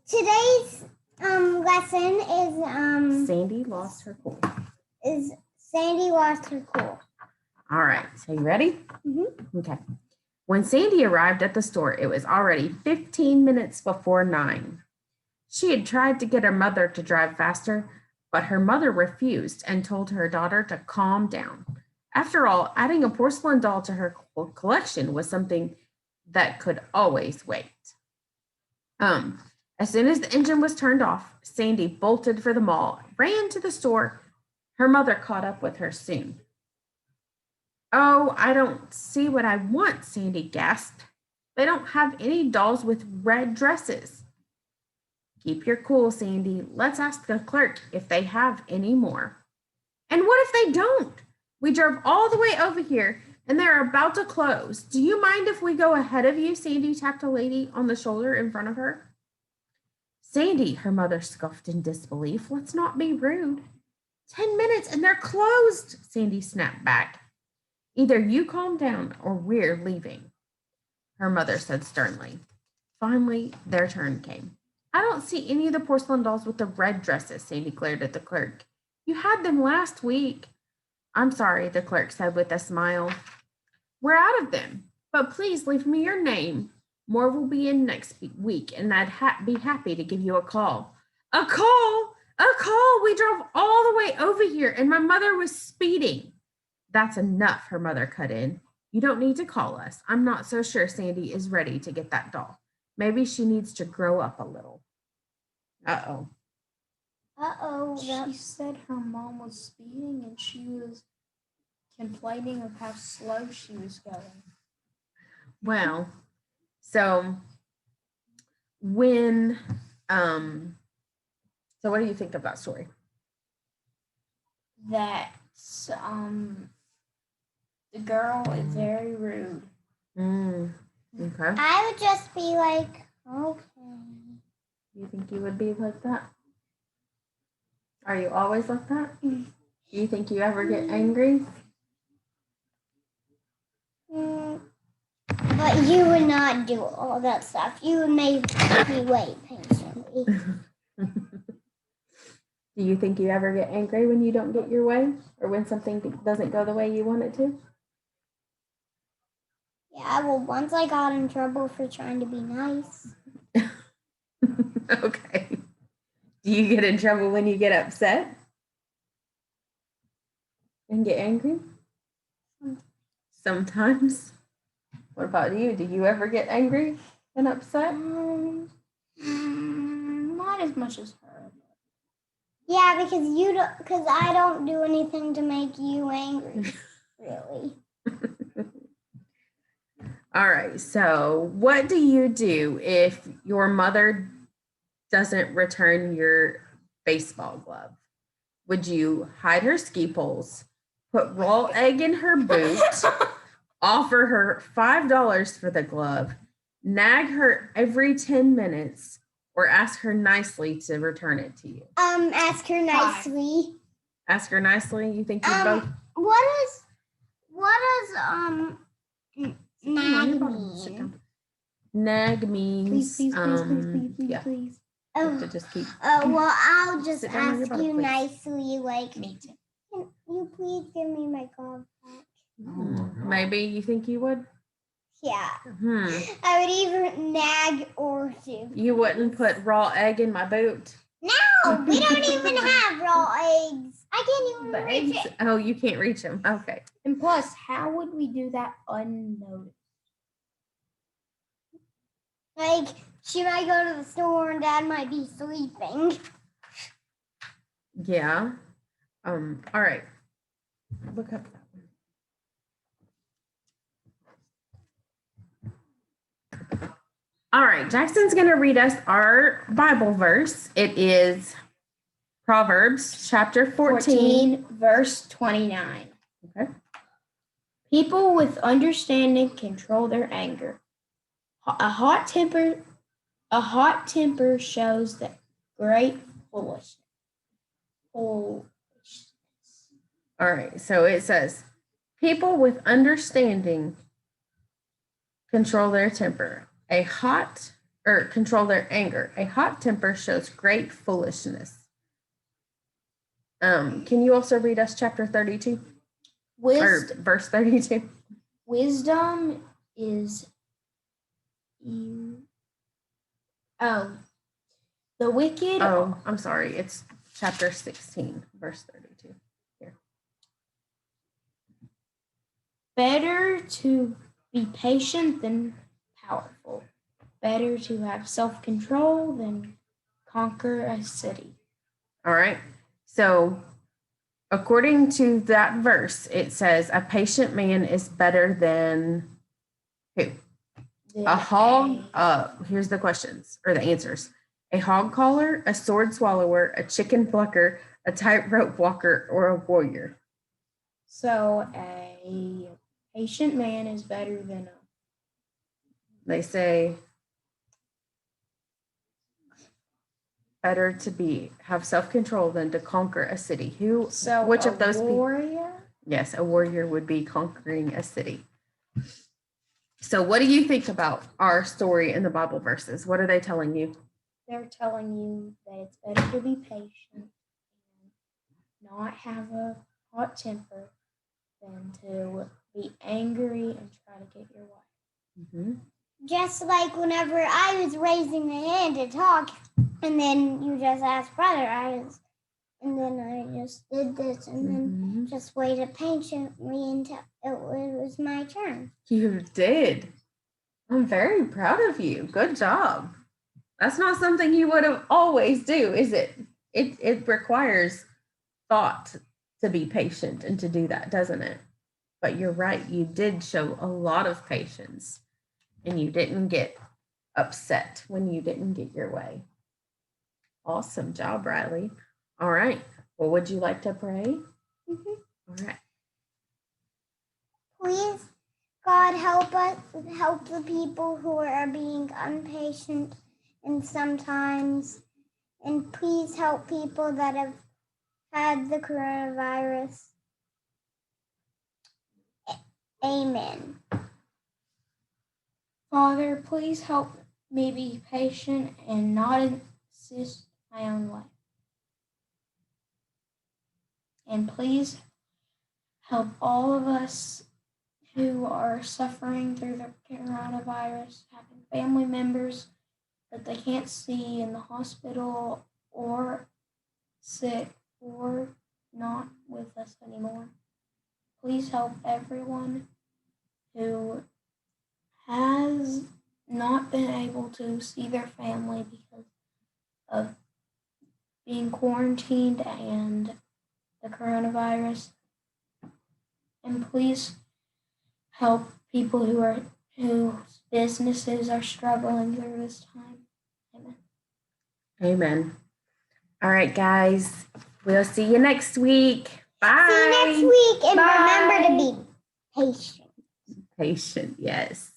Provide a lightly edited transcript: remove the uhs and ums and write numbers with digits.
Today's lesson is Sandy lost her cool. Is Sandy lost her cool. All right, so you ready? Mm-hmm. Okay. When Sandy arrived at the store, it was already 15 minutes before 9. She had tried to get her mother to drive faster, but her mother refused and told her daughter to calm down. After all, adding a porcelain doll to her collection was something that could always wait. As soon as the engine was turned off, Sandy bolted for the mall, ran to the store. Her mother caught up with her soon. "Oh, I don't see what I want," Sandy gasped. "They don't have any dolls with red dresses." "Keep your cool, Sandy. Let's ask the clerk if they have any more." "And what if they don't? We drove all the way over here and they're about to close. Do you mind if we go ahead of you?" Sandy tapped a lady on the shoulder in front of her. "Sandy," her mother scoffed in disbelief, "let's not be rude." 10 minutes and they're closed," Sandy snapped back. "Either you calm down or we're leaving," her mother said sternly. Finally, their turn came. "I don't see any of the porcelain dolls with the red dresses," Sandy glared at the clerk. "You had them last week." "I'm sorry," the clerk said with a smile. "We're out of them, but please leave me your name. More will be in next week, and I'd be happy to give you a call." "A call? A call? We drove all the way over here, and my mother was speeding." "That's enough," her mother cut in. "You don't need to call us. I'm not so sure Sandy is ready to get that doll. Maybe she needs to grow up a little." Uh-oh. She said her mom was speeding and she was complaining of how slow she was going. Well, so when so what do you think of that story? That's the girl is very rude. Okay. I would just be like, okay. You think you would be like that? Are you always like that? Do you think you ever get angry? But you would not do all that stuff. You would make me wait patiently. Do you think you ever get angry when you don't get your way or when something doesn't go the way you want it to? Yeah, well, once I got in trouble for trying to be nice. Okay. Do you get in trouble when you get upset and get angry? Sometimes. What about you? Do you ever get angry and upset? Not as much as her. Yeah, because I don't do anything to make you angry, really. All right. So, what do you do if your mother doesn't return your baseball glove? Would you hide her ski poles, put raw egg in her boot, offer her $5 for the glove, nag her every 10 minutes, or ask her nicely to return it to you? Ask her nicely. Ask her nicely? You think you both? What does nag mean? Nag means Please. yeah. You have to just keep. Well, I'll just Sit down on your ask butt, you please. nicely, like, Me too. can you please give me my glove back? Maybe you think you would? Yeah. I would either nag or do. You wouldn't put raw egg in my boot? No, we don't even have raw eggs. I can't even reach Eggs? it. Oh, you can't reach them. Okay. And plus, how would we do that unnoticed? Like, she might go to the store and Dad might be sleeping. Yeah. All right. Look up that one. All right. Jackson's going to read us our Bible verse. It is Proverbs chapter 14. Verse 29. Okay. People with understanding control their anger. A hot temper shows that great foolishness. All right. So it says, people with understanding control their temper. A hot or control their anger. A hot temper shows great foolishness. Can you also read us chapter 32 or verse 32? Wisdom is the wicked. Oh, I'm sorry. It's chapter 16, verse 32. Here. Better to be patient than powerful. Better to have self-control than conquer a city. All right. So, according to that verse, it says a patient man is better than who? A hog. Here's the questions or the answers. A hog caller, a sword swallower, a chicken plucker, a tightrope walker, or a warrior. So a patient man is better than a. They say better to have self-control than to conquer a city. Which of those warrior? people? Yes, a warrior would be conquering a city. So what do you think about our story in the Bible verses? What are they telling you? They're telling you that it's better to be patient and not have a hot temper than to be angry and try to get your way. Mm-hmm. Just like whenever I was raising my hand to talk, and then you just asked brother, and then I just did this, and then just waited patiently until it was my turn. You did. I'm very proud of you. Good job. That's not something you would have always do, is it? It requires thought to be patient and to do that, doesn't it? But you're right. You did show a lot of patience, and you didn't get upset when you didn't get your way. Awesome job, Riley. All right. Well, would you like to pray? Mm-hmm. All right. Please, God, help the people who are being impatient and sometimes, and please help people that have had the coronavirus. Amen. Father, please help me be patient and not insist my own way. And please help all of us who are suffering through the coronavirus, having family members that they can't see in the hospital or sick or not with us anymore. Please help everyone who has not been able to see their family because of being quarantined and the coronavirus. And please help people whose businesses are struggling through this time. Amen. Amen. All right, guys. We'll see you next week. Bye. See you next week, and Bye. remember to be patient. Patient, yes.